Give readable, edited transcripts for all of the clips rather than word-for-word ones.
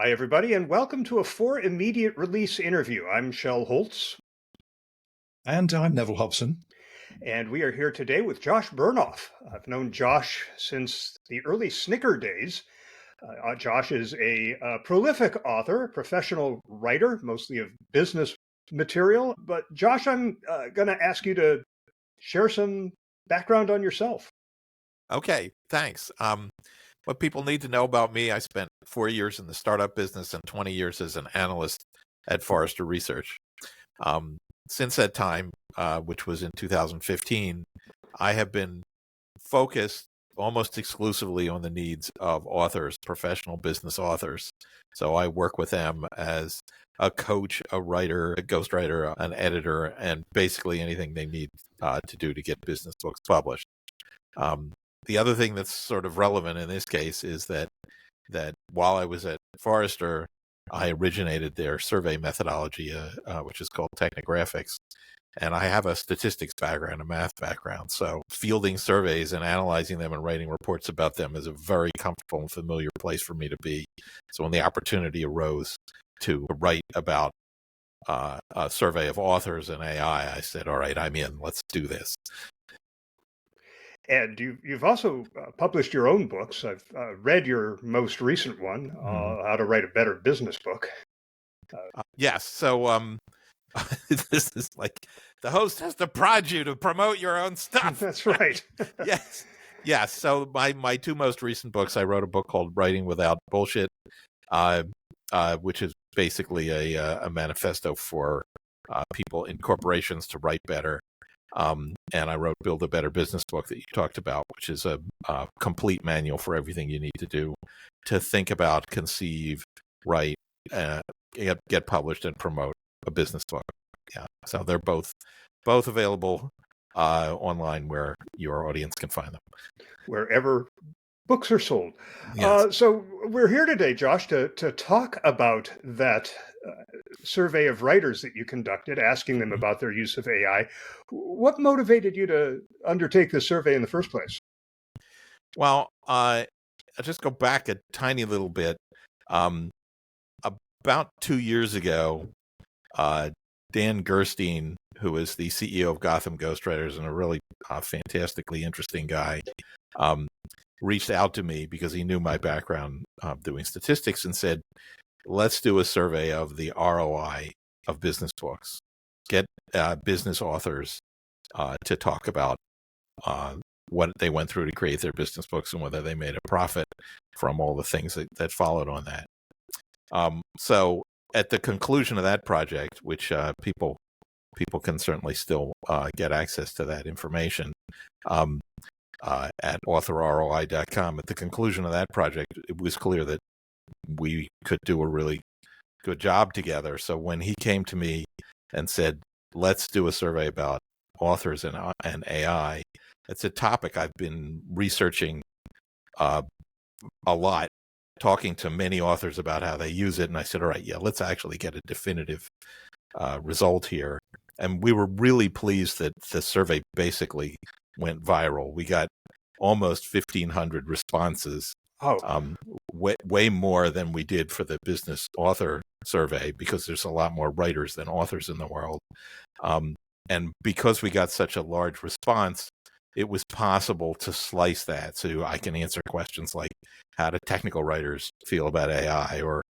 Hi, everybody, and welcome to a For Immediate Release interview. I'm Shel Holtz, And I'm Neville Hobson. and we are here today with Josh Bernoff. I've known Josh since the early Snicker days. Josh is a prolific author, professional writer, mostly of business material. But Josh, I'm going to ask you to share some background on yourself. Okay, thanks. What people need to know about me, I spent 4 years in the startup business and 20 years as an analyst at Forrester Research. Since that time, which was in 2015, I have been focused almost exclusively on the needs of authors, professional business authors. So I work with them as a coach, a writer, a ghostwriter, an editor, and basically anything they need to do to get business books published. The other thing that's sort of relevant in this case is that while I was at Forrester, I originated their survey methodology, which is called technographics. And I have a statistics background, a math background. So fielding surveys and analyzing them and writing reports about them is a very comfortable and familiar place for me to be. So when the opportunity arose to write about a survey of authors and AI, I said, all right, I'm in. Let's do this. And you've also published your own books. I've read your most recent one, How to Write a Better Business Book. Yes. So this is like the host has to prod you to promote your own stuff. That's right. Yes. Yes. So my two most recent books, I wrote a book called Writing Without Bullshit, which is basically a manifesto for people in corporations to write better. And I wrote Build a Better Business Book that you talked about, which is a complete manual for everything you need to do to think about, conceive, write, get published, and promote a business book. Yeah, so they're both available online where your audience can find them. Wherever books are sold. Yes. So we're here today, Josh, to talk about that survey of writers that you conducted, asking them about their use of AI. What motivated you to undertake this survey in the first place? Well, I'll just go back a tiny little bit. About 2 years ago, Dan Gerstein, who is the CEO of Gotham Ghostwriters and a really fantastically interesting guy, reached out to me because he knew my background doing statistics and said, let's do a survey of the ROI of business books. Get business authors to talk about what they went through to create their business books and whether they made a profit from all the things that followed on that. So at the conclusion of that project, which people can certainly still get access to that information at authorroi.com. At the conclusion of that project, it was clear that we could do a really good job together. So when he came to me and said, let's do a survey about authors and AI, it's a topic I've been researching a lot, talking to many authors about how they use it. And I said, all right, yeah, let's actually get a definitive result here. And we were really pleased that the survey basically went viral. We got almost 1,500 responses, way more than we did for the business author survey because there's a lot more writers than authors in the world. And because we got such a large response, it was possible to slice that so I can answer questions like, how do technical writers feel about AI? Or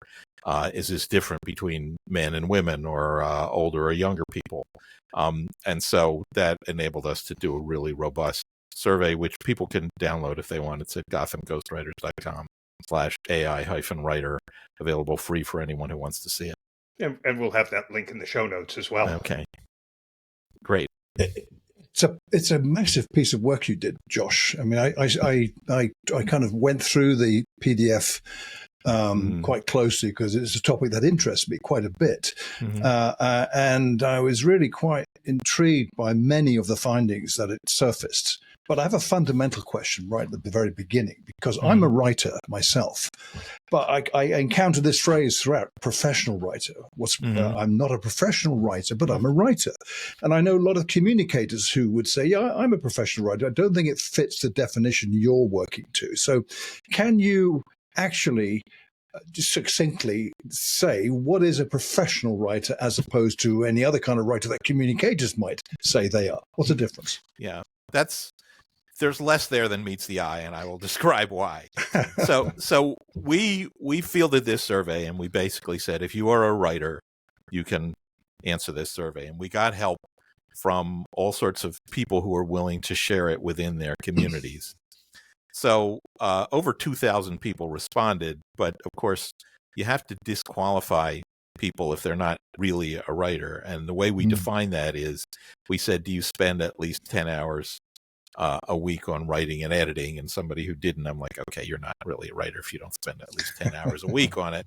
is this different between men and women or older or younger people? And so that enabled us to do a really robust survey, which people can download if they want. It's at gothamghostwriters.com/AI-writer, available free for anyone who wants to see it. And we'll have that link in the show notes as well. Okay. Great. It's a massive piece of work you did, Josh. I mean, I kind of went through the PDF quite closely because it's a topic that interests me quite a bit. And I was really quite intrigued by many of the findings that it surfaced. But I have a fundamental question right at the very beginning, because I'm a writer myself, but I encounter this phrase throughout, professional writer. I'm not a professional writer, but I'm a writer. And I know a lot of communicators who would say, yeah, I'm a professional writer. I don't think it fits the definition you're working to. So can you actually just succinctly say what is a professional writer as opposed to any other kind of writer that communicators might say they are? What's the difference? Yeah, there's less there than meets the eye, and I will describe why. So we fielded this survey, and we basically said, if you are a writer, you can answer this survey. And we got help from all sorts of people who are willing to share it within their communities. So over 2,000 people responded, but of course, you have to disqualify people if they're not really a writer. And the way we define that is, we said, do you spend at least 10 hours a week on writing and editing? And somebody who didn't, I'm like, okay, you're not really a writer if you don't spend at least 10 hours a week on it.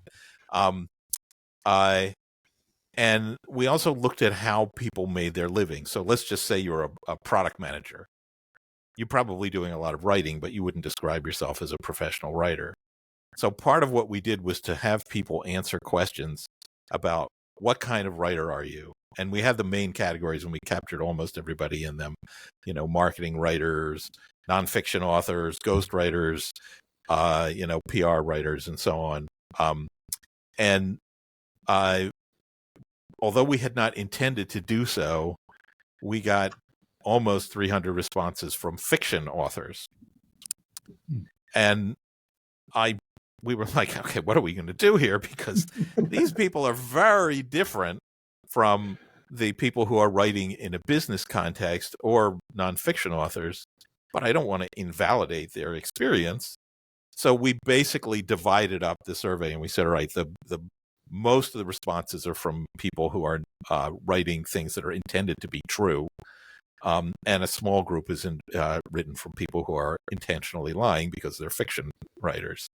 And we also looked at how people made their living. So let's just say you're a product manager. You're probably doing a lot of writing, but you wouldn't describe yourself as a professional writer. So part of what we did was to have people answer questions about what kind of writer are you? And we had the main categories, and we captured almost everybody in them. Marketing writers, nonfiction authors, ghost writers, PR writers, and so on. And although we had not intended to do so, we got almost 300 responses from fiction authors. And we were like, okay, what are we going to do here? Because these people are very different from the people who are writing in a business context or nonfiction authors, but I don't want to invalidate their experience. So we basically divided up the survey, and we said, all right, the most of the responses are from people who are writing things that are intended to be true. And a small group is written from people who are intentionally lying because they're fiction writers.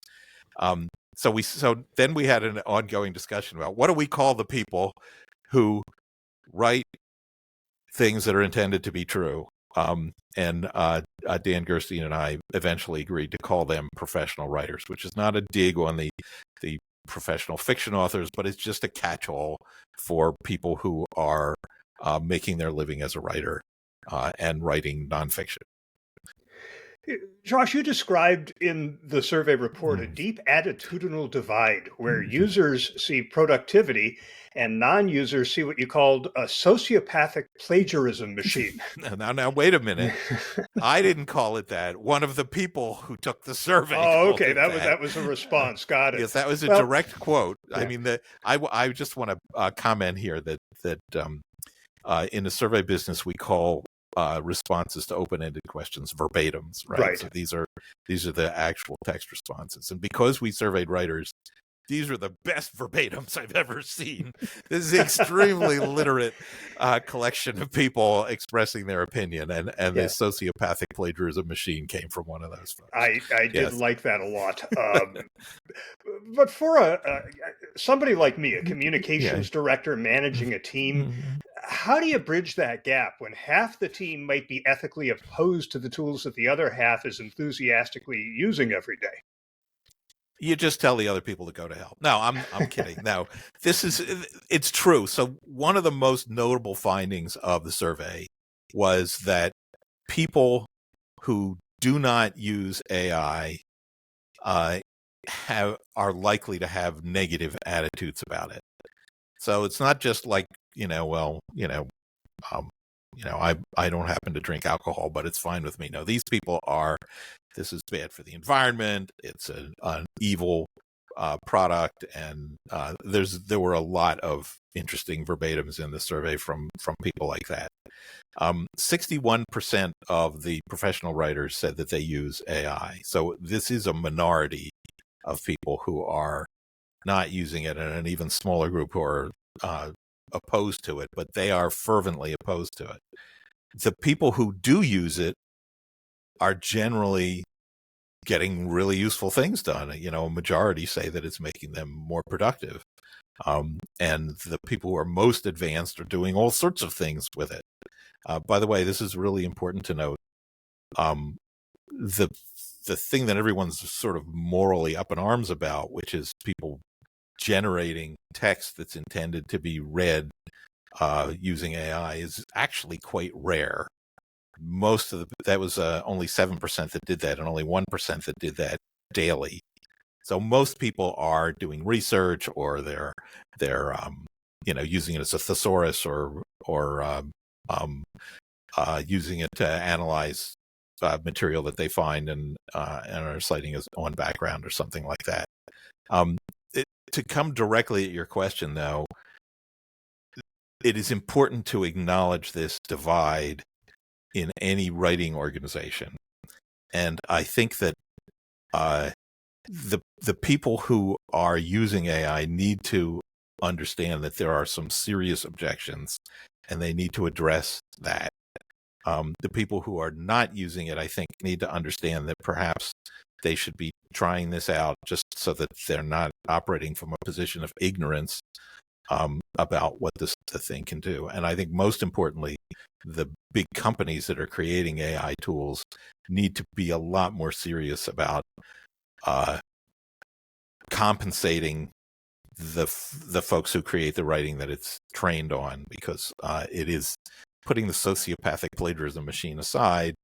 So then we had an ongoing discussion about, what do we call the people who write things that are intended to be true? And Dan Gerstein and I eventually agreed to call them professional writers, which is not a dig on the professional fiction authors, but it's just a catch-all for people who are making their living as a writer and writing nonfiction. Josh, you described in the survey report a deep attitudinal divide where users see productivity and non-users see what you called a sociopathic plagiarism machine. Now, wait a minute. I didn't call it that. One of the people who took the survey. Oh, okay. That was a response. Got it. Yes, that was a direct quote. Yeah. I mean, I just want to comment here that in the survey business, we call responses to open-ended questions verbatims, right? So these are the actual text responses. And because we surveyed writers, these are the best verbatims I've ever seen. This is an extremely literate collection of people expressing their opinion, and the sociopathic plagiarism machine came from one of those folks. I did like that a lot. But for somebody like me, a communications director managing a team, how do you bridge that gap when half the team might be ethically opposed to the tools that the other half is enthusiastically using every day? You just tell the other people to go to hell. No, I'm kidding. No, it's true. So one of the most notable findings of the survey was that people who do not use AI are likely to have negative attitudes about it. So it's not just like, I don't happen to drink alcohol, but it's fine with me. No, these people this is bad for the environment. It's an evil product. And there were a lot of interesting verbatims in the survey from people like that. 61% of the professional writers said that they use AI. So this is a minority of people who are not using it, and an even smaller group who are opposed to it, but they are fervently opposed to it. The people who do use it are generally getting really useful things done. A majority say that it's making them more productive. And the people who are most advanced are doing all sorts of things with it. By the way, this is really important to note. The thing that everyone's sort of morally up in arms about, which is people generating text that's intended to be read using AI, is actually quite rare. That was only 7% that did that, and only 1% that did that daily. So most people are doing research, or they're using it as a thesaurus, or using it to analyze material that they find and are citing as on background or something like that. To come directly at your question, though, it is important to acknowledge this divide in any writing organization. And I think that the people who are using AI need to understand that there are some serious objections, and they need to address that. The people who are not using it, I think, need to understand that perhaps they should be trying this out just so that they're not operating from a position of ignorance about what the thing can do. And I think most importantly, the big companies that are creating AI tools need to be a lot more serious about compensating the folks who create the writing that it's trained on, because it is, putting the sociopathic plagiarism machine aside,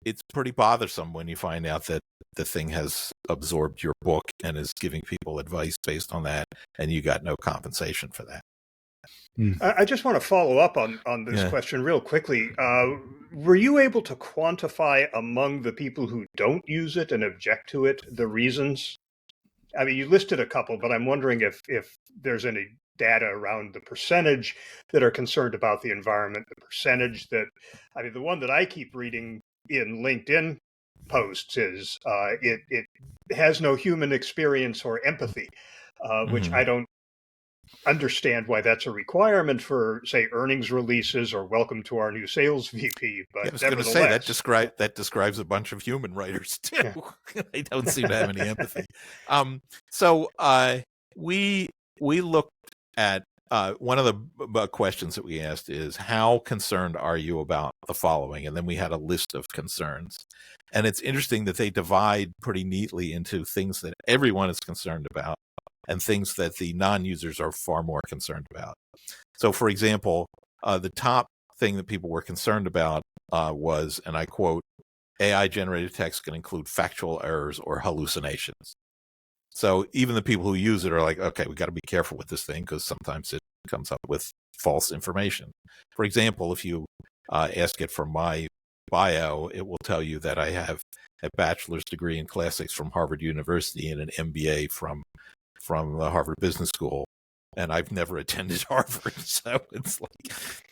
it's pretty bothersome when you find out that the thing has absorbed your book and is giving people advice based on that, and you got no compensation for that. I just want to follow up on this question real quickly. Were you able to quantify among the people who don't use it and object to it the reasons? I mean, you listed a couple, but I'm wondering if there's any data around the percentage that are concerned about the environment, the percentage that, I mean, the one that I keep reading in LinkedIn posts is it has no human experience or empathy, which I don't understand why that's a requirement for, say, earnings releases or welcome to our new sales VP. But I was going to say that describes a bunch of human writers too. Yeah. They don't seem to have any empathy. So we looked at one of the questions that we asked is, how concerned are you about the following? And then we had a list of concerns. And it's interesting that they divide pretty neatly into things that everyone is concerned about and things that the non-users are far more concerned about. So, for example, the top thing that people were concerned about was, and I quote, AI-generated text can include factual errors or hallucinations. So even the people who use it are like, okay, we got to be careful with this thing because sometimes it comes up with false information. For example, if you ask it for my bio, it will tell you that I have a bachelor's degree in classics from Harvard University and an MBA from the Harvard Business School, and I've never attended Harvard. So it's like,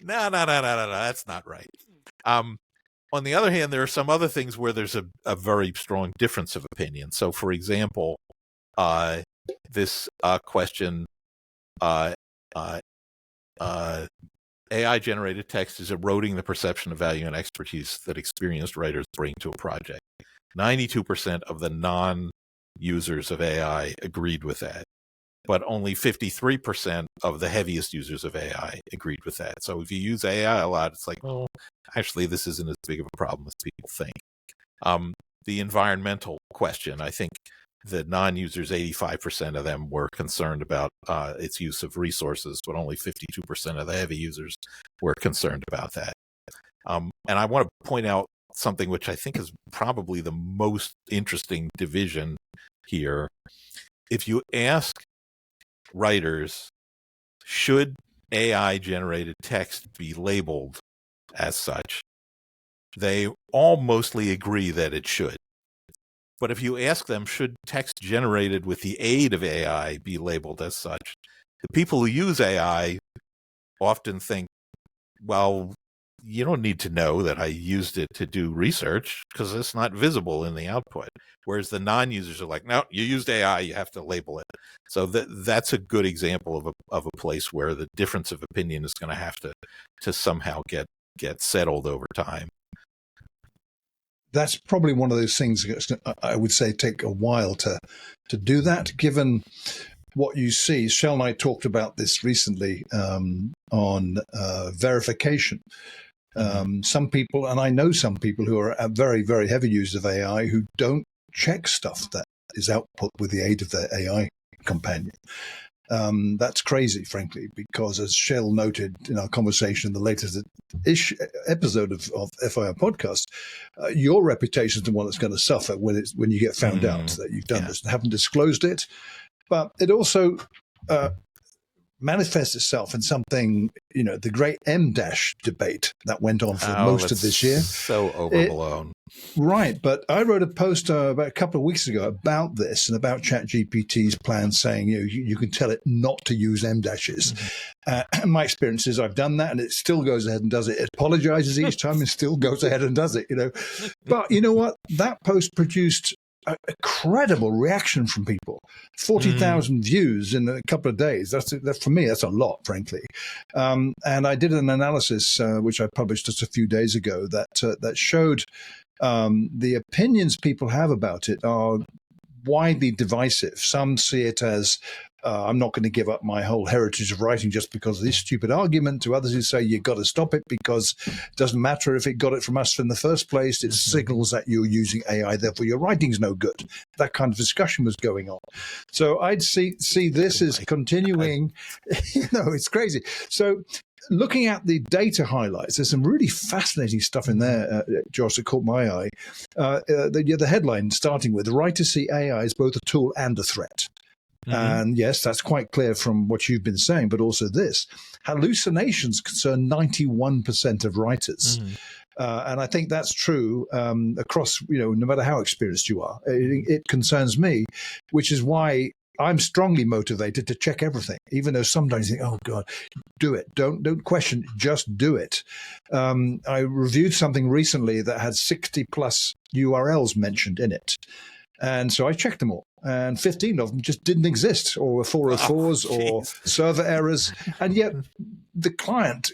no, that's not right. On the other hand, there are some other things where there's a very strong difference of opinion. So, for example, this question, AI-generated text is eroding the perception of value and expertise that experienced writers bring to a project. 92% of the non-users of AI agreed with that, but only 53% of the heaviest users of AI agreed with that. So if you use AI a lot, it's like, well, actually, this isn't as big of a problem as people think. The environmental question, I think the non-users, 85% of them were concerned about its use of resources, but only 52% of the heavy users were concerned about that. And I want to point out something which I think is probably the most interesting division here. If you ask writers, should AI-generated text be labeled as such, they all mostly agree that it should. But if you ask them, should text generated with the aid of AI be labeled as such, the people who use AI often think, well, you don't need to know that I used it to do research because it's not visible in the output. Whereas the non-users are like, no, you used AI, you have to label it. So that's a good example of a place where the difference of opinion is going to have to somehow get settled over time. That's probably one of those things that I would say take a while to do that, given what you see. Shell and I talked about this recently on verification. Some people, and I know some people who are very, very heavy users of AI who don't check stuff that is output with the aid of their AI companion. That's crazy, frankly, because as Shell noted in our conversation in the latest episode of FIR podcast, your reputation is the one that's going to suffer when you get found out that you've done this and haven't disclosed it. But it also manifests itself in something, the great M-dash debate that went on for most of this year. So overblown. Right. But I wrote a post about a couple of weeks ago about this and about ChatGPT's plan saying, you can tell it not to use M-dashes. My experience is I've done that and it still goes ahead and does it. It apologizes each time and still goes ahead and does it, But you know what? That post produced a credible reaction from people. 40,000 views in a couple of days. That's for me, that's a lot, frankly. And I did an analysis, which I published just a few days ago, that showed the opinions people have about it are widely divisive. Some see it as I'm not going to give up my whole heritage of writing just because of this stupid argument. To others who say you've got to stop it because it doesn't matter if it got it from us in the first place. It signals that you're using AI, therefore your writing's no good. That kind of discussion was going on. So I'd see this as continuing. It's crazy. So looking at the data highlights, there's some really fascinating stuff in there, Josh, that caught my eye. The headline starting with, writers see AI as both a tool and a threat. And yes, that's quite clear from what you've been saying, but also this. Hallucinations concern 91% of writers. And I think that's true across, no matter how experienced you are. It concerns me, which is why I'm strongly motivated to check everything, even though sometimes you think, oh, God, do it. Don't question, just do it. I reviewed something recently that had 60 plus URLs mentioned in it. And so I checked them all, and 15 of them just didn't exist, or were 404s or server errors. And yet the client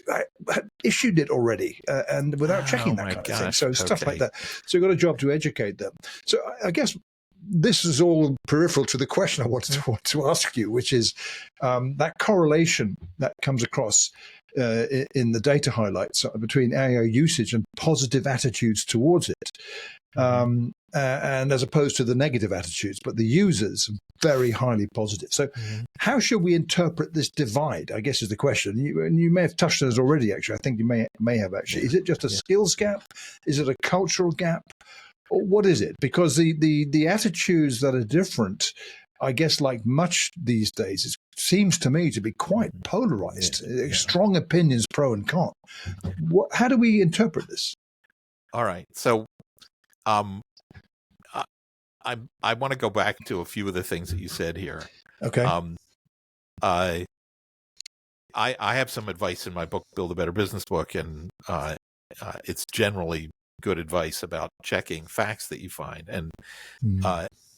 had issued it already and without checking that kind of thing. So stuff like that. So you've got a job to educate them. So I guess this is all peripheral to the question I wanted to ask you, which is that correlation that comes across in the data highlights between AI usage and positive attitudes towards it. And as opposed to the negative attitudes, but the users are very highly positive. So how should we interpret this divide, I guess is the question. You may have touched on this already, actually. I think you may have, actually. Is it just a skills gap? Is it a cultural gap? Or what is it? Because the attitudes that are different, I guess, like much these days, it seems to me to be quite polarized. Strong opinions, pro and con. How do we interpret this? All right. So I want to go back to a few of the things that you said here. Okay. I have some advice in my book, Build a Better Business Book, and it's generally good advice about checking facts that you find. And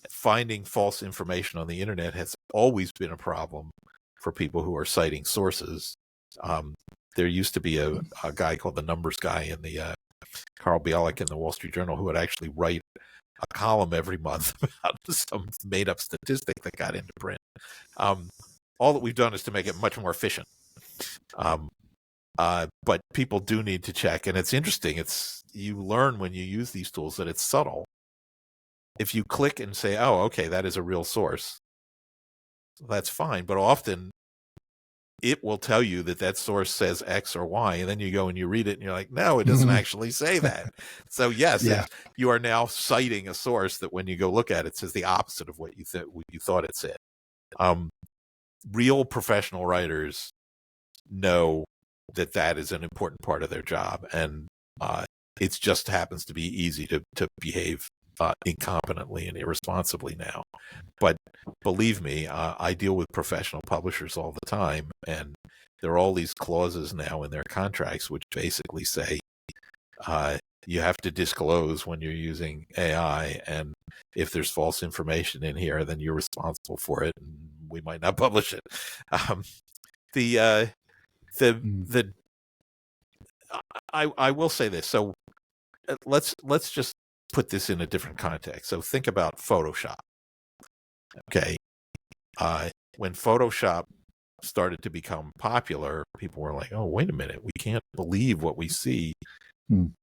finding false information on the internet has always been a problem for people who are citing sources. There used to be a guy called the Numbers Guy in the Carl Bialik in the Wall Street Journal who would actually write a column every month about some made-up statistic that got into print. All that we've done is to make it much more efficient. But people do need to check, and it's interesting. You learn when you use these tools that it's subtle. If you click and say, oh, okay, that is a real source, that's fine. But often it will tell you that source says X or Y, and then you go and you read it and you're like, no, it doesn't actually say that. So yes, you are now citing a source that when you go look at it says the opposite of what you thought it said. Real professional writers know that is an important part of their job, and it just happens to be easy to behave incompetently and irresponsibly now. But believe me, I deal with professional publishers all the time, and there are all these clauses now in their contracts which basically say you have to disclose when you're using AI, and if there's false information in here, then you're responsible for it, and we might not publish it. I will say this. So let's just put this in a different context. So think about Photoshop. Okay. When Photoshop started to become popular, people were like, oh, wait a minute, we can't believe what we see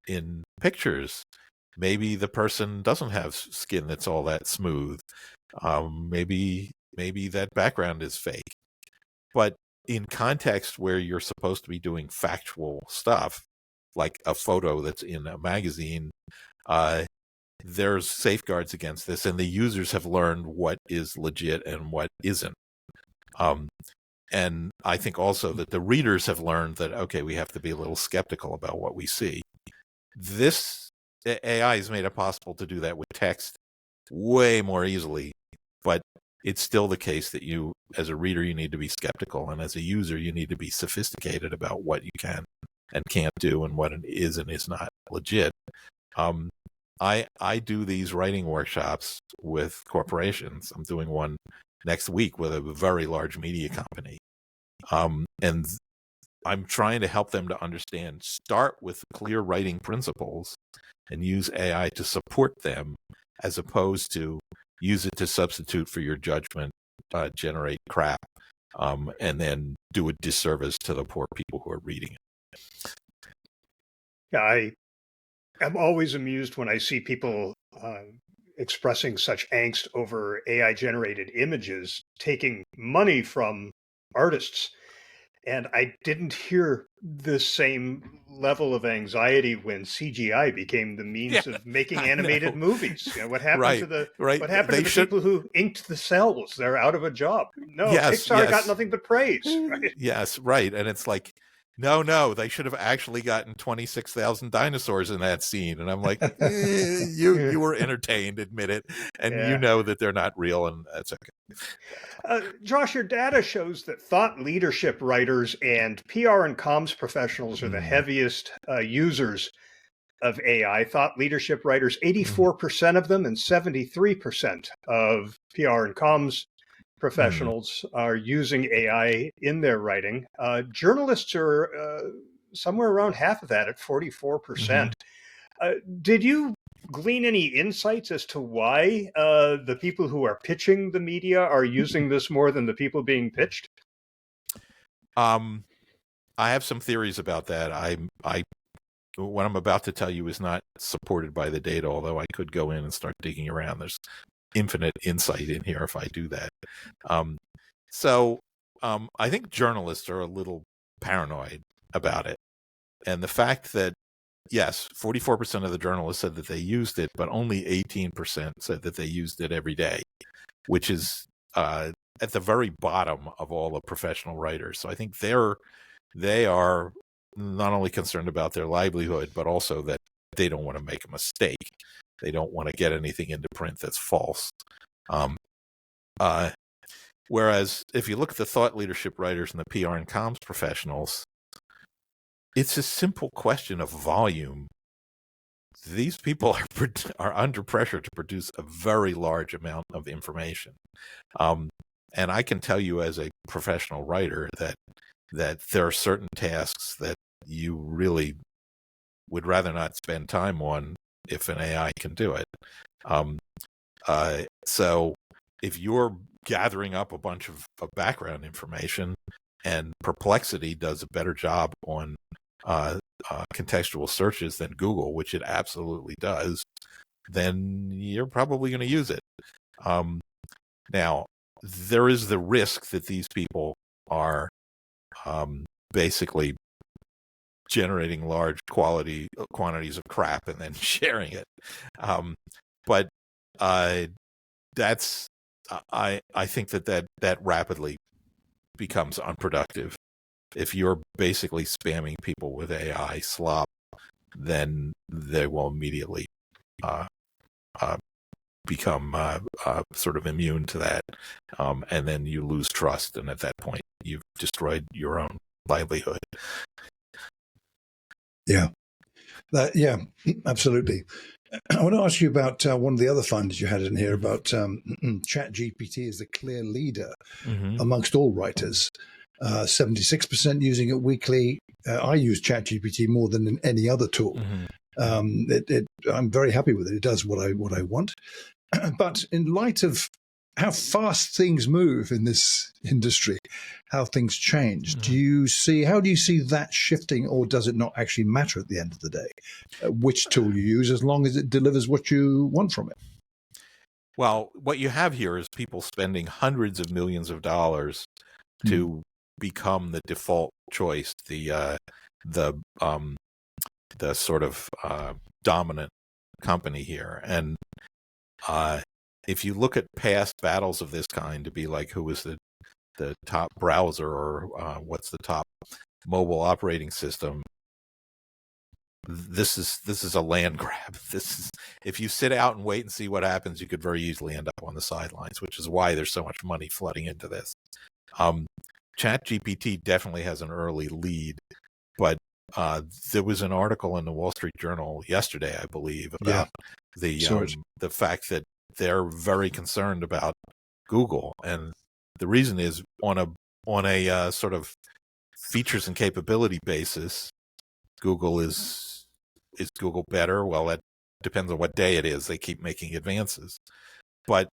in pictures. Maybe the person doesn't have skin that's all that smooth. Maybe that background is fake. But in context where you're supposed to be doing factual stuff, like a photo that's in a magazine, there's safeguards against this, and the users have learned what is legit and what isn't. And I think also that the readers have learned that, okay, we have to be a little skeptical about what we see. This AI has made it possible to do that with text way more easily, but it's still the case that you, as a reader, you need to be skeptical, and as a user, you need to be sophisticated about what you can and can't do and what is and is not legit. I do these writing workshops with corporations. I'm doing one next week with a very large media company. And I'm trying to help them to understand, start with clear writing principles and use AI to support them, as opposed to use it to substitute for your judgment, generate crap, and then do a disservice to the poor people who are reading it. Yeah, I am always amused when I see people expressing such angst over AI-generated images, taking money from artists. And I didn't hear the same level of anxiety when CGI became the means of making animated movies. You know, what happened to the what happened to the people who inked the cells? They're out of a job. No, Pixar got nothing but praise. Right? Yes, right. And it's like, no, they should have actually gotten 26,000 dinosaurs in that scene. And I'm like, you were entertained, admit it. And you know that they're not real, and that's okay. Josh, your data shows that thought leadership writers and PR and comms professionals are the heaviest users of AI. Thought leadership writers, 84% of them, and 73% of PR and comms professionals are using AI in their writing. Journalists are somewhere around half of that, at 44%. Did you glean any insights as to why the people who are pitching the media are using this more than the people being pitched? I have some theories about that. What I'm about to tell you is not supported by the data, although I could go in and start digging around. There's infinite insight in here if I do that. I think journalists are a little paranoid about it. And the fact that, yes, 44% of the journalists said that they used it, but only 18% said that they used it every day, which is at the very bottom of all the professional writers. So I think they are not only concerned about their livelihood, but also that they don't want to make a mistake. They don't want to get anything into print that's false. Whereas if you look at the thought leadership writers and the PR and comms professionals, it's a simple question of volume. These people are under pressure to produce a very large amount of information. And I can tell you as a professional writer that there are certain tasks that you really would rather not spend time on if an AI can do it. So if you're gathering up a bunch of background information, and Perplexity does a better job on contextual searches than Google, which it absolutely does, then you're probably going to use it. Now, there is the risk that these people are basically generating large quantities of crap and then sharing it. But that's I think that rapidly becomes unproductive. If you're basically spamming people with AI slop, then they will immediately become sort of immune to that, and then you lose trust, and at that point, you've destroyed your own livelihood. Yeah, absolutely. I want to ask you about one of the other findings you had in here about ChatGPT is the clear leader amongst all writers. 76% using it weekly. I use ChatGPT more than any other tool. I'm very happy with it. It does what I want. But in light of how fast things move in this industry, how things change, how do you see that shifting, or does it not actually matter at the end of the day which tool you use, as long as it delivers what you want from it? Well, what you have here is people spending hundreds of millions of dollars to become the default choice, the sort of dominant company here. And if you look at past battles of this kind, to be like, who was the top browser, or what's the top mobile operating system, this is a land grab. This is, if you sit out and wait and see what happens, you could very easily end up on the sidelines, which is why there's so much money flooding into this. ChatGPT definitely has an early lead, but there was an article in the Wall Street Journal yesterday, I believe, about the fact that they're very concerned about Google, and the reason is on a sort of features and capability basis, Google is Google better? Well, that depends on what day it is. They keep making advances, but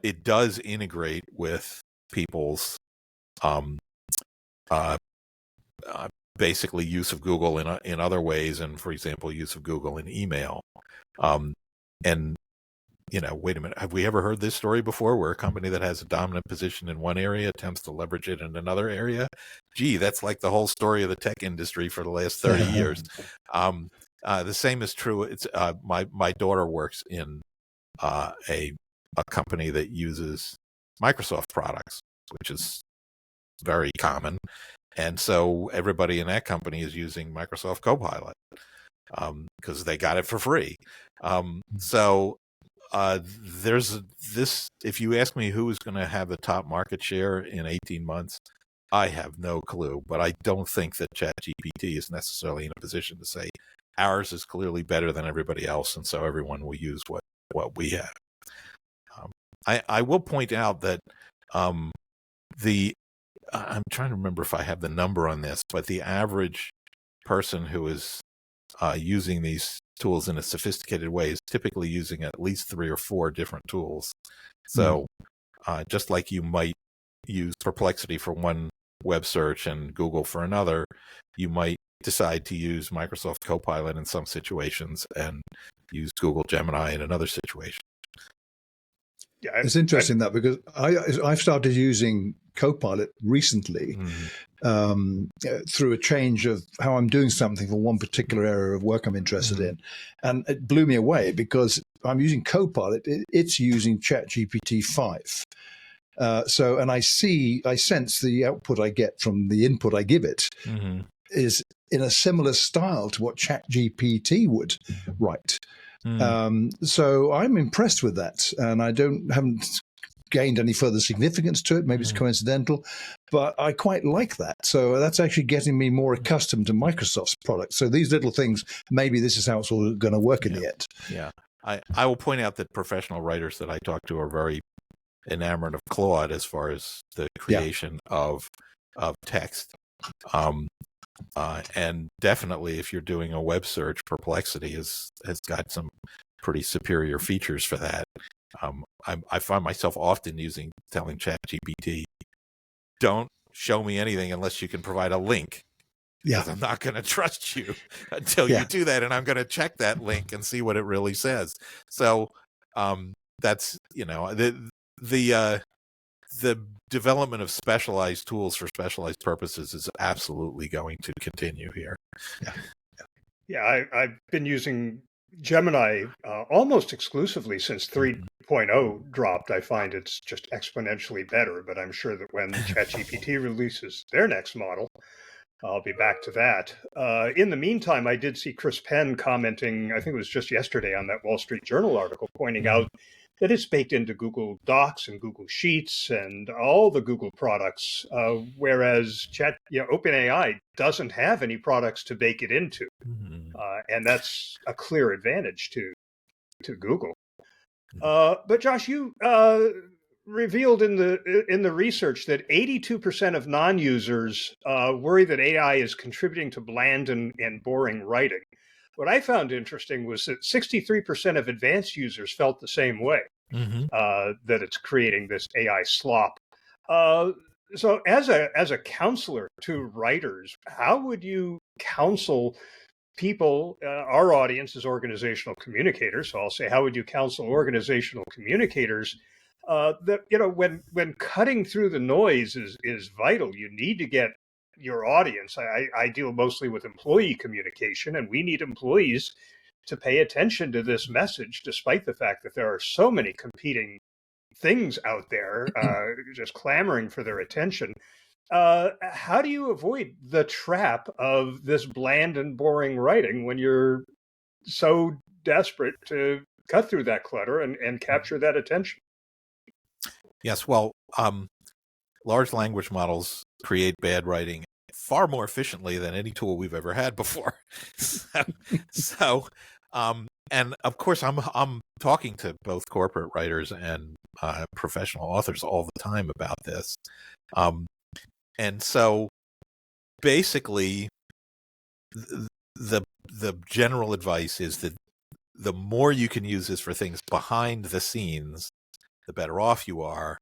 it does integrate with people's basically use of Google in other ways, and for example, use of Google in email. And wait a minute, have we ever heard this story before, where a company that has a dominant position in one area attempts to leverage it in another area? Gee, that's like the whole story of the tech industry for the last 30 years. The same is true. It's my daughter works in a company that uses Microsoft products, which is very common. And so everybody in that company is using Microsoft Copilot because they got it for free. So there's this, if you ask me who is going to have the top market share in 18 months, I have no clue, but I don't think that ChatGPT is necessarily in a position to say ours is clearly better than everybody else, and so everyone will use what we have. I will point out that I'm trying to remember if I have the number on this, but the average person who is using these tools in a sophisticated way is typically using at least 3 or 4 different tools. So just like you might use Perplexity for one web search and Google for another, you might decide to use Microsoft Copilot in some situations and use Google Gemini in another situation. Yeah, it's interesting that, because I've started using Copilot recently through a change of how I'm doing something for one particular area of work I'm interested in. And it blew me away, because I'm using Copilot, it's using ChatGPT 5. And I sense the output I get from the input I give it is in a similar style to what ChatGPT would write. So I'm impressed with that, and I haven't gained any further significance to it. Maybe it's coincidental, but I quite like that. So that's actually getting me more accustomed to Microsoft's products. So these little things, maybe this is how it's all going to work in the end. Yeah. I will point out that professional writers that I talk to are very enamored of Claude as far as the creation of text. And definitely, if you're doing a web search, Perplexity has got some pretty superior features for that. I find myself often telling ChatGPT, don't show me anything unless you can provide a link. Yeah, I'm not going to trust you until you do that, and I'm going to check that link and see what it really says. So that's the development of specialized tools for specialized purposes is absolutely going to continue here. Yeah, I've been using Gemini almost exclusively since 3.0 dropped. I find it's just exponentially better, but I'm sure that when ChatGPT releases their next model, I'll be back to that. In the meantime, I did see Chris Penn commenting, I think it was just yesterday, on that Wall Street Journal article, pointing out that it's baked into Google Docs and Google Sheets and all the Google products, whereas OpenAI doesn't have any products to bake it into. And that's a clear advantage to Google. But Josh, you revealed in the research that 82% of non-users worry that AI is contributing to bland and boring writing. What I found interesting was that 63% of advanced users felt the same way, that it's creating this AI slop. So as a counselor to writers, how would you counsel people? Our audience is organizational communicators, so I'll say, how would you counsel organizational communicators that when cutting through the noise is vital. You need to get your audience. I deal mostly with employee communication, and we need employees to pay attention to this message, despite the fact that there are so many competing things out there just clamoring for their attention. How do you avoid the trap of this bland and boring writing when you're so desperate to cut through that clutter and capture that attention? Yes, well, large language models create bad writing far more efficiently than any tool we've ever had before. so, and of course, I'm talking to both corporate writers and professional authors all the time about this. And so, basically, the general advice is that the more you can use this for things behind the scenes, the better off you are.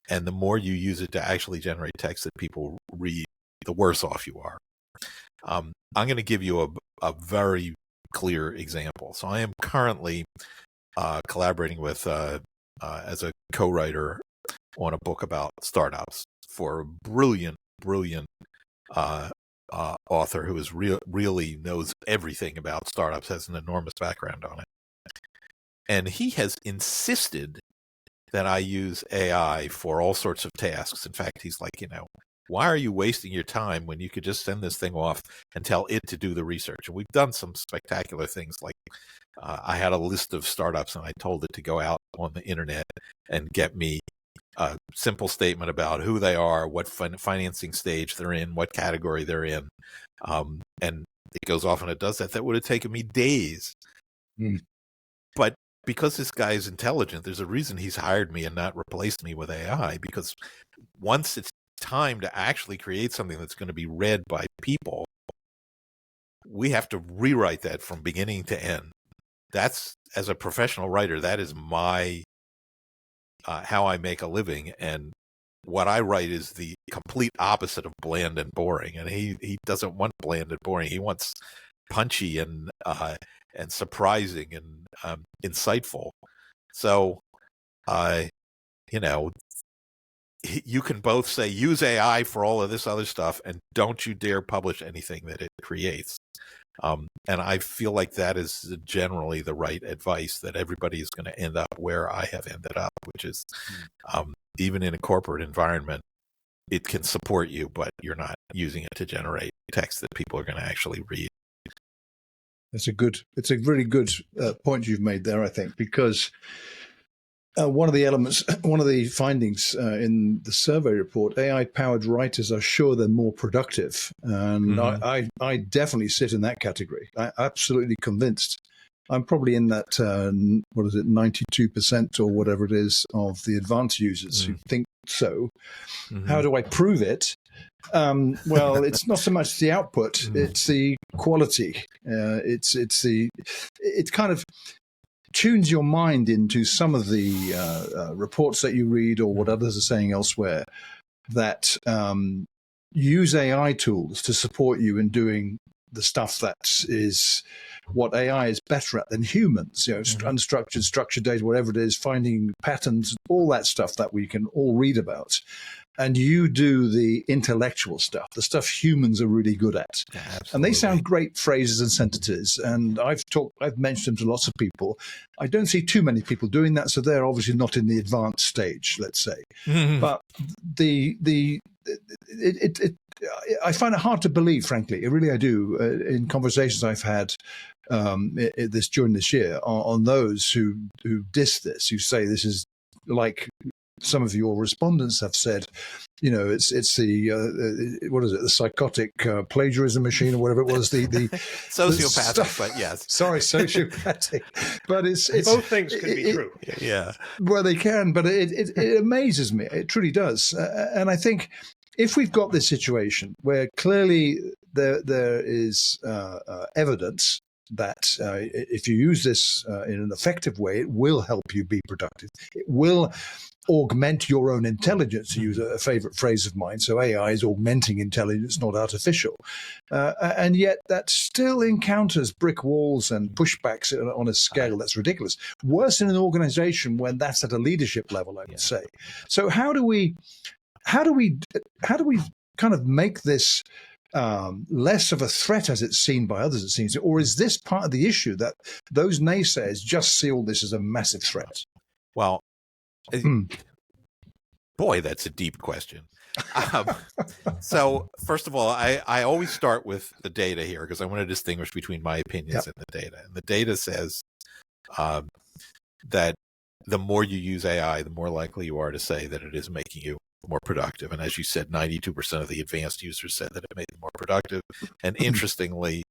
And the more you use it to actually generate text that people read, the worse off you are. I'm going to give you a very clear example. So I am currently collaborating with, as a co-writer on a book about startups for a brilliant author who is really knows everything about startups, has an enormous background on it. And he has insisted that I use AI for all sorts of tasks. In fact, he's like, why are you wasting your time when you could just send this thing off and tell it to do the research? And we've done some spectacular things. Like I had a list of startups and I told it to go out on the internet and get me a simple statement about who they are, what financing stage they're in, what category they're in. And it goes off and it does that. That would have taken me days. But because this guy is intelligent, there's a reason he's hired me and not replaced me with AI, because once it's time to actually create something that's going to be read by people, we have to rewrite that from beginning to end. That's, as a professional writer, that is my how I make a living. And what I write is the complete opposite of bland and boring. And he doesn't want bland and boring. He wants punchy and surprising and insightful. So, you can both say use AI for all of this other stuff, and don't you dare publish anything that it creates. And I feel like that is generally the right advice, that everybody is going to end up where I have ended up, which is even in a corporate environment, it can support you, but you're not using it to generate text that people are going to actually read. It's a really good point you've made there, I think, because one of the findings in the survey report, AI-powered writers are sure they're more productive. And I definitely sit in that category. I'm absolutely convinced. I'm probably in that, 92% or whatever it is of the advanced users who think so. How do I prove it? Well, it's not so much the output, it's the quality. It kind of tunes your mind into some of the reports that you read or what others are saying elsewhere that use AI tools to support you in doing the stuff that is what AI is better at than humans, unstructured, structured data, whatever it is, finding patterns, all that stuff that we can all read about. And you do the intellectual stuff, the stuff humans are really good at. Yeah, and they sound great phrases and sentences. And I've mentioned them to lots of people. I don't see too many people doing that, so they're obviously not in the advanced stage, let's say. But I find it hard to believe, frankly. Really, I do. In conversations I've had during this year on those who diss this, who say this is like some of your respondents have said, it's the what is it, the psychotic plagiarism machine or whatever it was, the sociopathic, but yes, sorry, sociopathic, but it's both things can be true. Yeah, well, they can, but it amazes me. It truly does, and I think if we've got this situation where clearly there is evidence that if you use this in an effective way, it will help you be productive. It will augment your own intelligence, to use a favorite phrase of mine. So AI is augmenting intelligence, not artificial. And yet that still encounters brick walls and pushbacks on a scale that's ridiculous. Worse in an organization when that's at a leadership level, I would say. So how do we kind of make this less of a threat as it's seen by others, it seems, or is this part of the issue that those naysayers just see all this as a massive threat? Well, boy, that's a deep question. So first of all, I always start with the data here because I want to distinguish between my opinions and the data. And the data says that the more you use AI, the more likely you are to say that it is making you more productive. And as you said, 92% of the advanced users said that it made them more productive. And interestingly,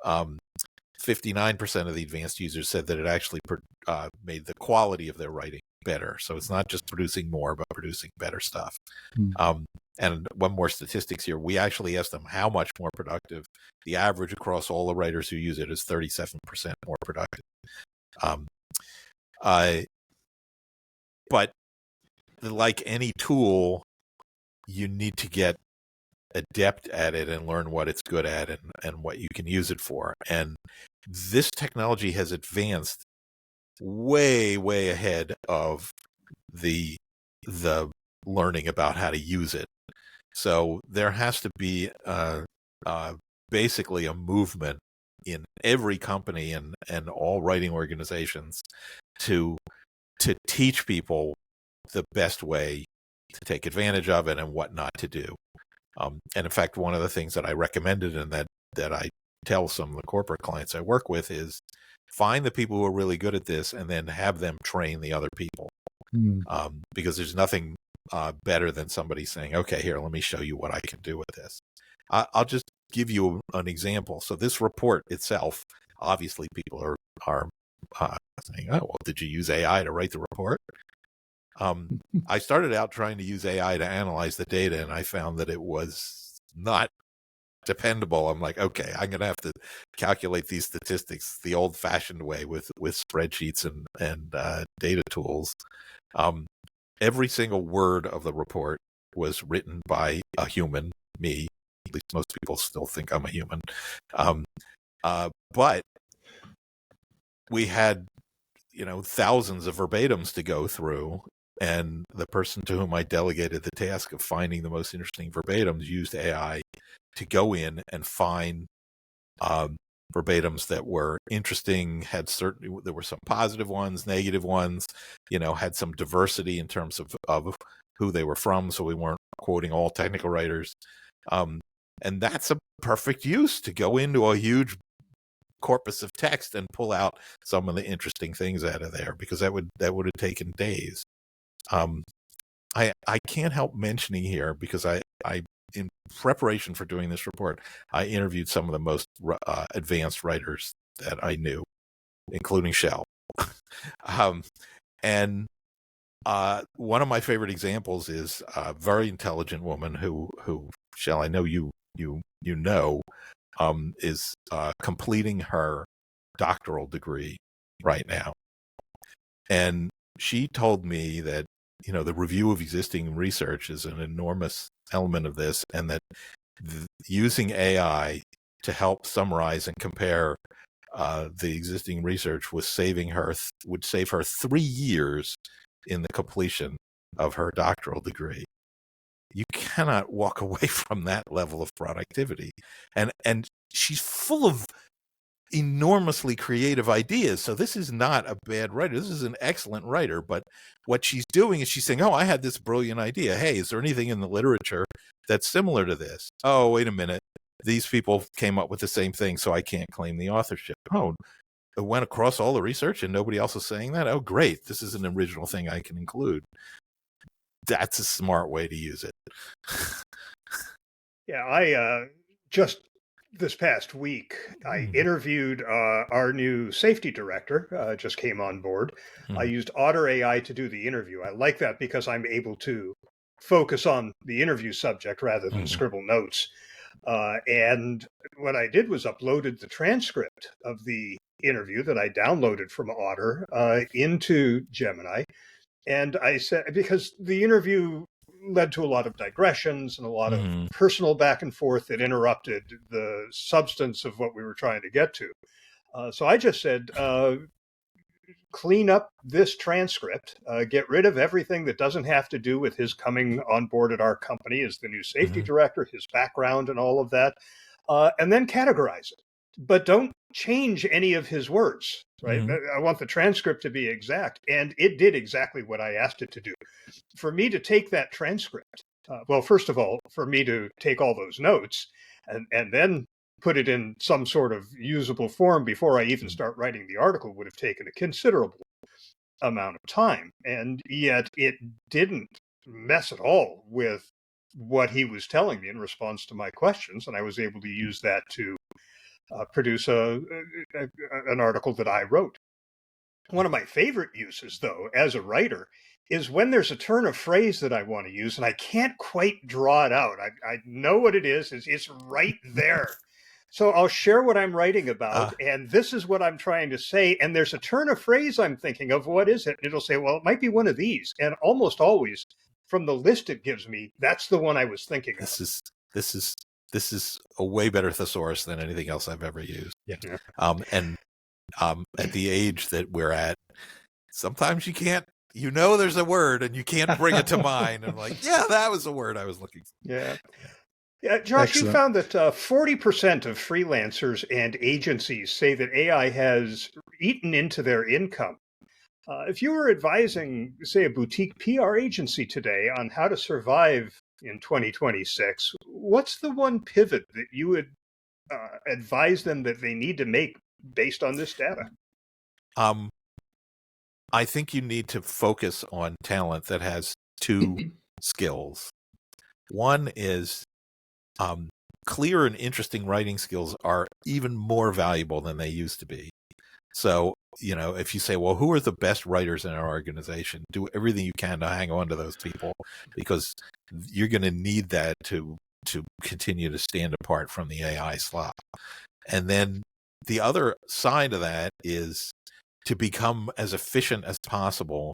59% of the advanced users said that it actually made the quality of their writing better. So it's not just producing more, but producing better stuff. And one more statistics here. We actually asked them how much more productive. The average across all the writers who use it is 37% more productive. But like any tool, you need to get adept at it and learn what it's good at and what you can use it for. And this technology has advanced way, way ahead of the learning about how to use it. So there has to be basically a movement in every company and all writing organizations to teach people the best way to take advantage of it and what not to do. And in fact, one of the things that I recommended and that I tell some of the corporate clients I work with is find the people who are really good at this and then have them train the other people. Because there's nothing better than somebody saying, okay, here, let me show you what I can do with this. I'll just give you an example. So this report itself, obviously people are saying, oh, well, did you use AI to write the report? I started out trying to use AI to analyze the data, and I found that it was not dependable. I'm like, okay, I'm going to have to calculate these statistics the old-fashioned way with spreadsheets and data tools. Every single word of the report was written by a human, me. At least most people still think I'm a human. But we had, thousands of verbatims to go through. And the person to whom I delegated the task of finding the most interesting verbatims used AI to go in and find verbatims that were interesting, there were some positive ones, negative ones, had some diversity in terms of who they were from. So we weren't quoting all technical writers. And that's a perfect use to go into a huge corpus of text and pull out some of the interesting things out of there, because that would have taken days. I can't help mentioning here, because I in preparation for doing this report, I interviewed some of the most advanced writers that I knew, including Shell. And one of my favorite examples is a very intelligent woman who Shell, I know you know, is completing her doctoral degree right now. And she told me that, the review of existing research is an enormous element of this, and that using AI to help summarize and compare the existing research would save her 3 years in the completion of her doctoral degree. You cannot walk away from that level of productivity. And she's full of enormously creative ideas. So this is not a bad writer. This is an excellent writer. But what she's doing is she's saying, oh, I had this brilliant idea. Hey, is there anything in the literature that's similar to this? Oh, wait a minute. These people came up with the same thing, so I can't claim the authorship. Oh, it went across all the research and nobody else is saying that? Oh, great. This is an original thing I can include. That's a smart way to use it. Yeah, I just this past week, I interviewed our new safety director, just came on board. I used Otter AI to do the interview. I like that because I'm able to focus on the interview subject rather than scribble notes. And what I did was uploaded the transcript of the interview that I downloaded from Otter into Gemini. And I said, because the interview led to a lot of digressions and a lot of personal back and forth that interrupted the substance of what we were trying to get to. So I just said, clean up this transcript, get rid of everything that doesn't have to do with his coming on board at our company as the new safety director, his background and all of that, and then categorize it. But don't change any of his words, right? I want the transcript to be exact. And it did exactly what I asked it to do. For me to take that transcript, well, first of all, for me to take all those notes and then put it in some sort of usable form before I even start writing the article would have taken a considerable amount of time. And yet it didn't mess at all with what he was telling me in response to my questions. And I was able to use that to produce an article that I wrote. One of my favorite uses, though, as a writer, is when there's a turn of phrase that I want to use and I can't quite draw it out. I know what it is. It's right there. So I'll share what I'm writing about, and this is what I'm trying to say. And there's a turn of phrase I'm thinking of. What is it? And it'll say, well, it might be one of these. And almost always, from the list it gives me, that's the one I was thinking of. This is a way better thesaurus than anything else I've ever used. Yeah. At the age that we're at, sometimes you can't. There's a word and you can't bring it to mind. And like, yeah, that was the word I was looking for. Yeah. Yeah, Josh, Excellent. You found that 40% of freelancers and agencies say that AI has eaten into their income. If you were advising, say, a boutique PR agency today on how to survive in 2026, what's the one pivot that you would advise them that they need to make based on this data? I think you need to focus on talent that has two skills. One is clear and interesting writing skills are even more valuable than they used to be. So, if you say, well, who are the best writers in our organization, do everything you can to hang on to those people, because you're going to need that to continue to stand apart from the AI slop. And then the other side of that is to become as efficient as possible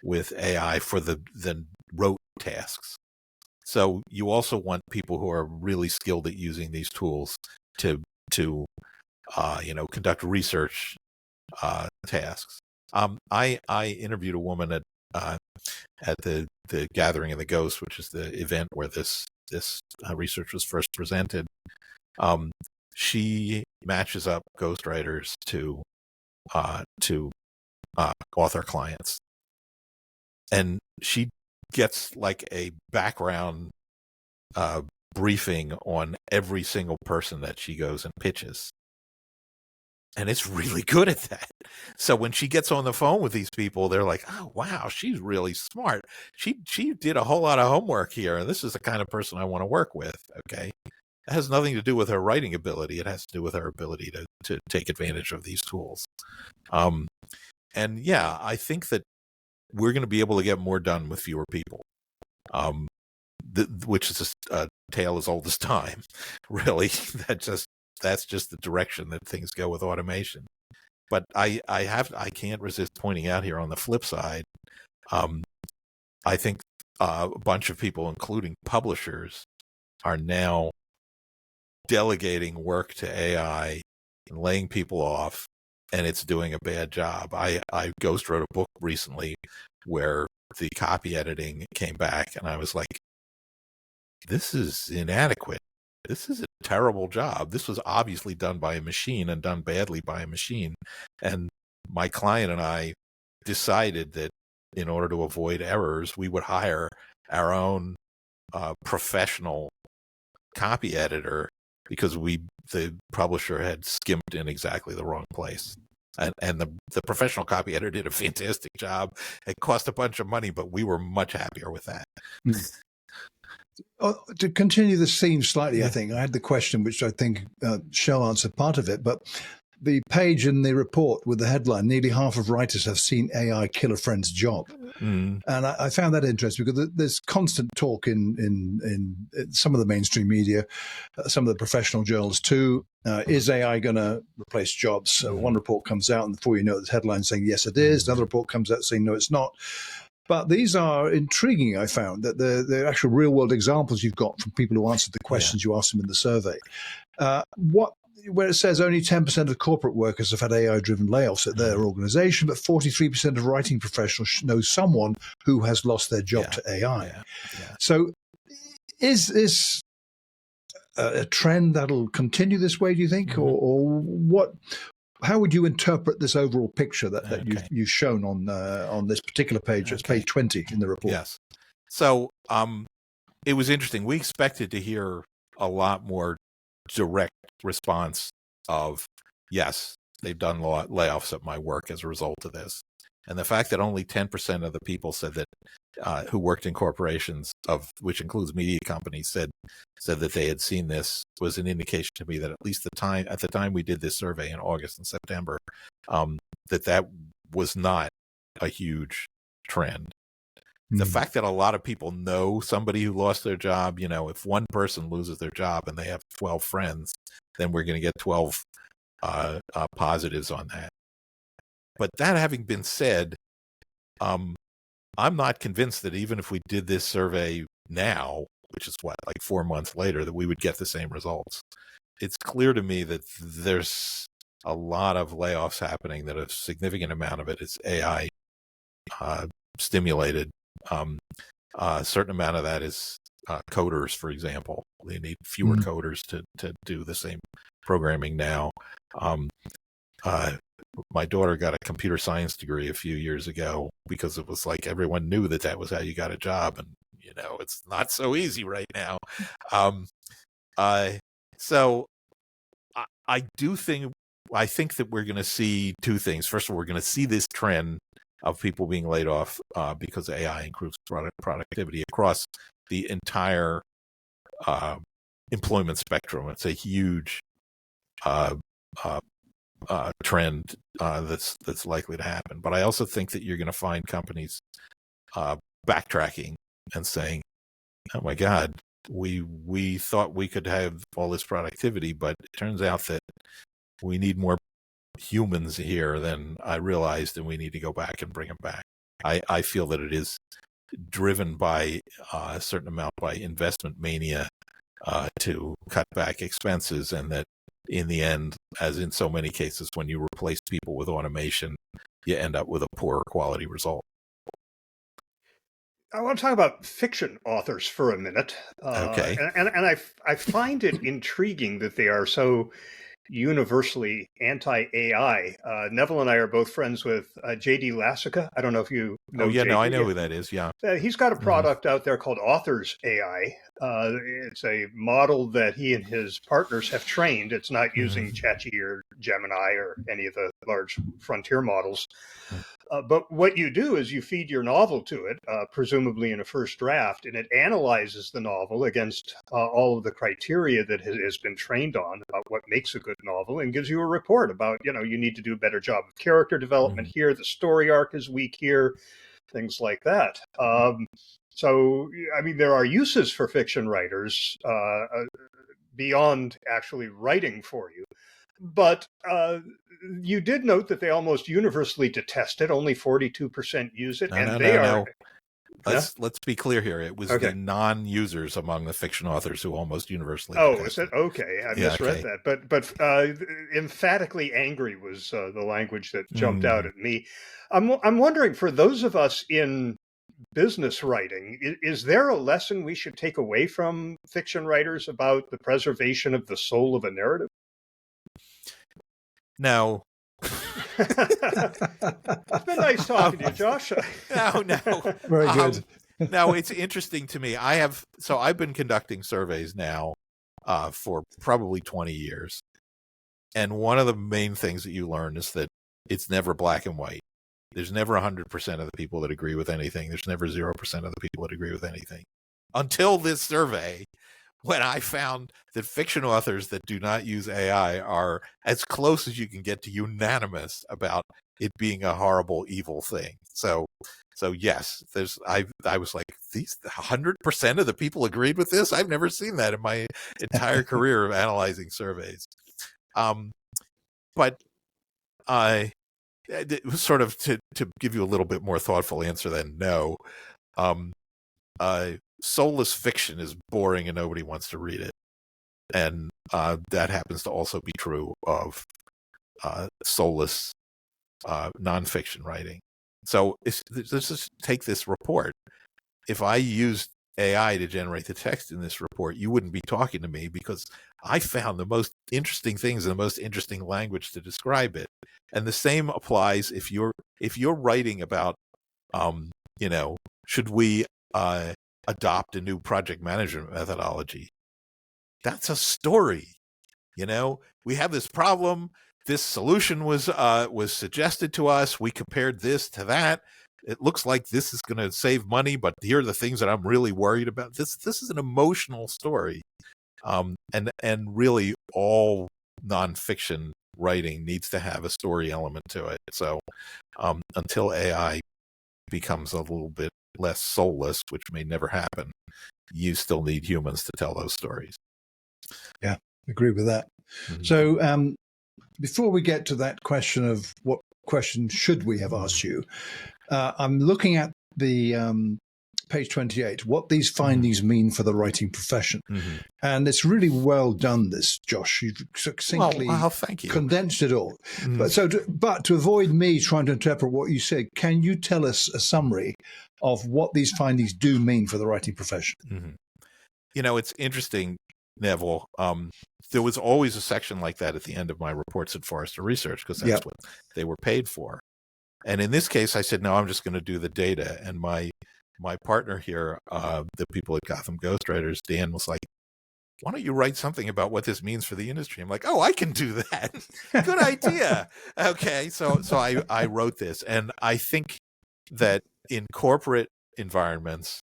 with AI for the rote tasks. So you also want people who are really skilled at using these tools to conduct research tasks. I interviewed a woman at the Gathering of the Ghost, which is the event where this research was first presented. She matches up ghostwriters to author clients, and she gets like a background briefing on every single person that she goes and pitches. And it's really good at that. So when she gets on the phone with these people, they're like, oh, wow, she's really smart. She did a whole lot of homework here. And this is the kind of person I want to work with. Okay. It has nothing to do with her writing ability. It has to do with her ability to take advantage of these tools. And yeah, I think that we're going to be able to get more done with fewer people, which is a tale as old as time, really. That's just the direction that things go with automation. But I can't resist pointing out here on the flip side, I think a bunch of people, including publishers, are now delegating work to AI and laying people off, and it's doing a bad job. I ghost wrote a book recently where the copy editing came back, and I was like, this is inadequate. This is a terrible job. This was obviously done by a machine and done badly by a machine. And my client and I decided that in order to avoid errors, we would hire our own professional copy editor, because the publisher had skimped in exactly the wrong place. And the professional copy editor did a fantastic job. It cost a bunch of money, but we were much happier with that. To continue the theme slightly, I think I had the question, which I think Shell answered part of it, but the page in the report with the headline, nearly half of writers have seen AI kill a friend's job. And I found that interesting because there's constant talk in some of the mainstream media, some of the professional journals too. Is AI going to replace jobs? So one report comes out, and before you know it, there's headlines saying, yes, it is. Another report comes out saying, no, it's not. But these are intriguing, I found, that the actual real-world examples you've got from people who answered the questions you asked them in the survey. Where it says only 10% of corporate workers have had AI-driven layoffs at their organization, but 43% of writing professionals know someone who has lost their job to AI. Yeah. So is this a trend that'll continue this way, do you think? Or what? How would you interpret this overall picture that you've shown on this particular page? It's page 20 in the report. Yes. So it was interesting. We expected to hear a lot more direct response of, yes, they've done layoffs at my work as a result of this. And the fact that only 10% of the people said that who worked in corporations, which includes media companies, said that they had seen this was an indication to me that at least at the time we did this survey in August and September, that was not a huge trend. The fact that a lot of people know somebody who lost their job, if one person loses their job and they have 12 friends, then we're going to get 12 positives on that. But that having been said, I'm not convinced that even if we did this survey now, which is like 4 months later, that we would get the same results. It's clear to me that there's a lot of layoffs happening, that a significant amount of it is AI stimulated. A certain amount of that is coders, for example. They need fewer coders to do the same programming now. My daughter got a computer science degree a few years ago because it was like everyone knew that was how you got a job, and it's not so easy right now. So I think that we're going to see two things. First of all, we're going to see this trend of people being laid off because AI improves productivity across the entire employment spectrum. It's a huge trend that's likely to happen. But I also think that you're going to find companies backtracking and saying, "Oh my God, we thought we could have all this productivity, but it turns out that we need more humans here than I realized, and we need to go back and bring them back." I feel that it is driven by a certain amount by investment mania to cut back expenses, and that in the end, as in so many cases, when you replace people with automation, you end up with a poorer quality result. I want to talk about fiction authors for a minute. Okay. And I find it intriguing that they are so universally anti-AI. Neville and I are both friends with J.D. Lassica. I don't know if you know. Oh, yeah, J.D. no, I know who that is, yeah. He's got a product out there called Authors AI. It's a model that he and his partners have trained. It's not using ChatGPT or Gemini or any of the large frontier models. But what you do is you feed your novel to it, presumably in a first draft, and it analyzes the novel against all of the criteria that has been trained on about what makes a good novel, and gives you a report about, you need to do a better job of character development here, the story arc is weak here, things like that. So, I mean, there are uses for fiction writers beyond actually writing for you. But you did note that they almost universally detest it. Only 42% use it, No. Let's be clear here. It was the non-users among the fiction authors who almost universally detest is it? Okay, I misread that. But emphatically angry was the language that jumped out at me. I'm wondering, for those of us in business writing, is there a lesson we should take away from fiction writers about the preservation of the soul of a narrative? No. It's been nice talking to you, Josh. No. Very good. No, it's interesting to me. I've been conducting surveys now for probably 20 years. And one of the main things that you learn is that it's never black and white. There's never 100% of the people that agree with anything. There's never 0% of the people that agree with anything. Until this survey, when I found that fiction authors that do not use AI are as close as you can get to unanimous about it being a horrible, evil thing. So yes, I was like, these 100% of the people agreed with this? I've never seen that in my entire career of analyzing surveys. But sort of to give you a little bit more thoughtful answer than no. Um, soulless fiction is boring and nobody wants to read it. And that happens to also be true of soulless nonfiction writing. So let's just take this report. If I used AI to generate the text in this report, you wouldn't be talking to me because I found the most interesting things in the most interesting language to describe it. And the same applies if you're writing about, should we adopt a new project management methodology? That's a story. We have this problem. This solution was suggested to us. We compared this to that. It looks like this is going to save money, but here are the things that I'm really worried about. This is an emotional story, and really all nonfiction writing needs to have a story element to it. So until AI becomes a little bit less soulless, which may never happen, you still need humans to tell those stories. Yeah, agree with that. Mm-hmm. So before we get to that question of what question should we have asked you, I'm looking at the page 28, what these findings mean for the writing profession. Mm-hmm. And it's really well done, this, Josh. You've succinctly thank you. Condensed it all. Mm-hmm. But to avoid me trying to interpret what you said, can you tell us a summary of what these findings do mean for the writing profession? Mm-hmm. It's interesting, Neville. There was always a section like that at the end of my reports at Forrester Research because that's what they were paid for. And in this case, I said, no, I'm just going to do the data. And my partner here, the people at Gotham Ghostwriters, Dan, was like, why don't you write something about what this means for the industry? I'm like, oh, I can do that. Good idea. Okay. So I wrote this. And I think that in corporate environments,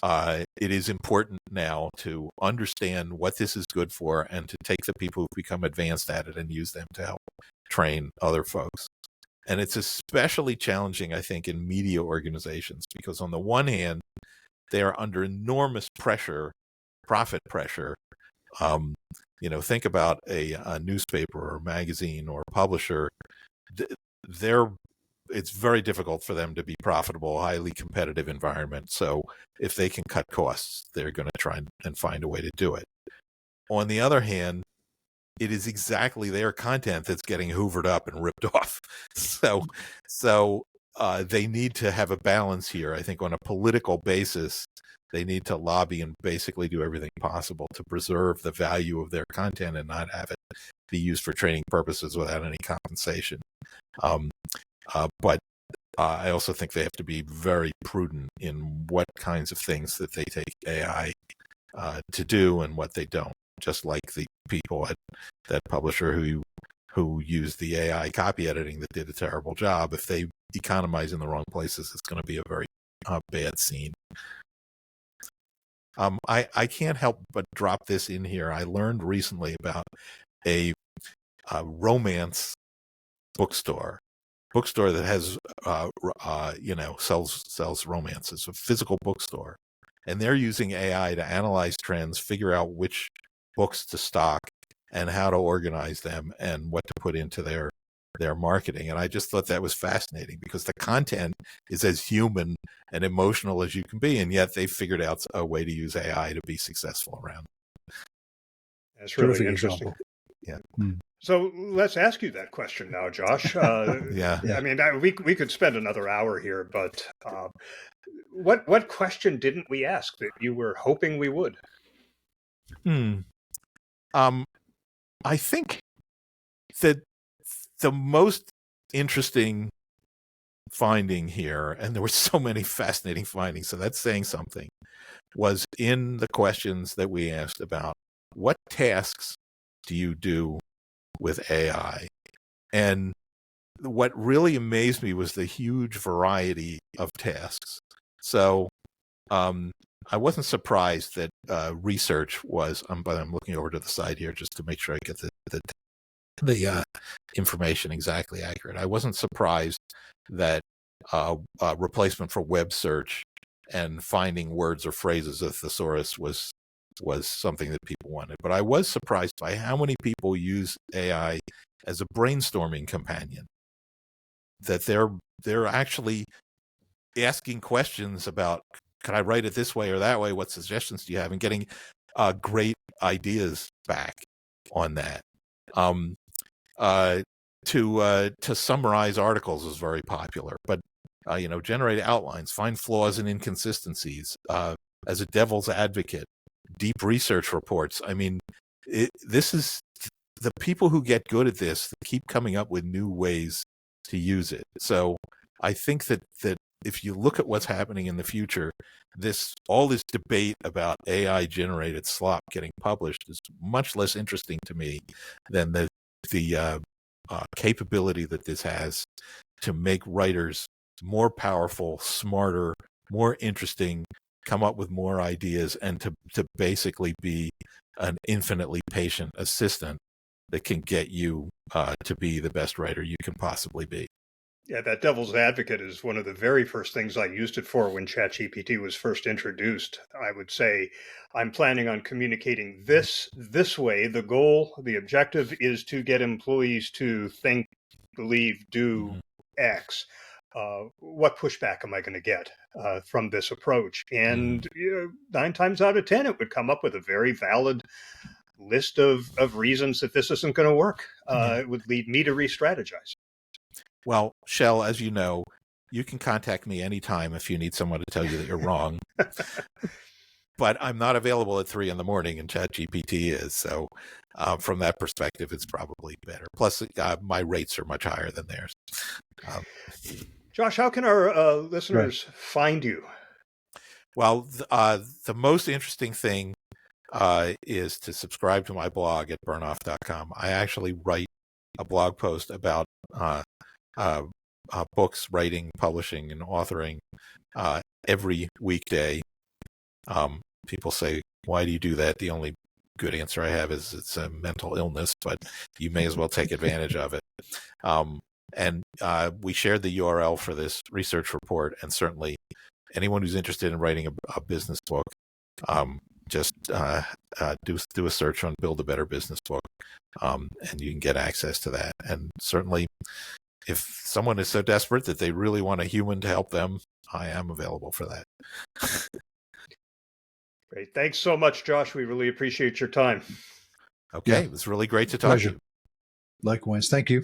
it is important now to understand what this is good for and to take the people who've become advanced at it and use them to help train other folks. And it's especially challenging, I think, in media organizations, because on the one hand, they are under enormous pressure, profit pressure. Think about a newspaper or magazine or publisher. It's very difficult for them to be profitable, highly competitive environment. So if they can cut costs, they're going to try and find a way to do it. On the other hand, it is exactly their content that's getting hoovered up and ripped off. So they need to have a balance here. I think on a political basis, they need to lobby and basically do everything possible to preserve the value of their content and not have it be used for training purposes without any compensation. But I also think they have to be very prudent in what kinds of things that they take AI to do and what they don't. Just like the people at that publisher who used the AI copy editing that did a terrible job. If they economize in the wrong places, it's going to be a very bad scene. I can't help but drop this in here. I learned recently about a romance bookstore that has sells romances, a physical bookstore, and they're using AI to analyze trends, figure out which books to stock and how to organize them and what to put into their marketing. And I just thought that was fascinating because the content is as human and emotional as you can be, and yet they figured out a way to use AI to be successful around. That's really interesting. Yeah. So let's ask you that question now, Josh. Yeah. I mean, we could spend another hour here, but what question didn't we ask that you were hoping we would? I think that the most interesting finding here, and there were so many fascinating findings, so that's saying something, was in the questions that we asked about what tasks do you do with AI? And what really amazed me was the huge variety of tasks. So I wasn't surprised that research was, but I'm looking over to the side here just to make sure I get the information exactly accurate. I wasn't surprised that replacement for web search and finding words or phrases of thesaurus was something that people wanted. But I was surprised by how many people use AI as a brainstorming companion. that they're actually asking questions about, can I write it this way or that way? What suggestions do you have? And getting great ideas back on that. To summarize articles is very popular, but generate outlines, find flaws and inconsistencies. As a devil's advocate, deep research reports. I mean, this is the people who get good at this keep coming up with new ways to use it. So I think that if you look at what's happening in the future, all this debate about AI generated slop getting published is much less interesting to me than the capability that this has to make writers more powerful, smarter, more interesting, come up with more ideas, and to basically be an infinitely patient assistant that can get you to be the best writer you can possibly be. Yeah, that devil's advocate is one of the very first things I used it for when ChatGPT was first introduced. I would say, I'm planning on communicating this way. The goal, the objective is to get employees to think, believe, do X. What pushback am I going to get from this approach? And 9 times out of 10, it would come up with a very valid list of reasons that this isn't going to work. It would lead me to re-strategize. Well, Shell, as you know, you can contact me anytime if you need someone to tell you that you're wrong. But I'm not available at 3 a.m, and ChatGPT is. So from that perspective, it's probably better. Plus, my rates are much higher than theirs. Josh, how can our listeners find you? Well, the most interesting thing is to subscribe to my blog at Bernoff.com. I actually write a blog post about books, writing, publishing, and authoring every weekday. People say, why do you do that? The only good answer I have is it's a mental illness, but you may as well take advantage of it. And we shared the URL for this research report, and certainly anyone who's interested in writing a business book, just do a search on Build a Better Business Book, and you can get access to that. And certainly, if someone is so desperate that they really want a human to help them, I am available for that. Great. Thanks so much, Josh. We really appreciate your time. Okay. It was really great to talk to you. Likewise. Thank you.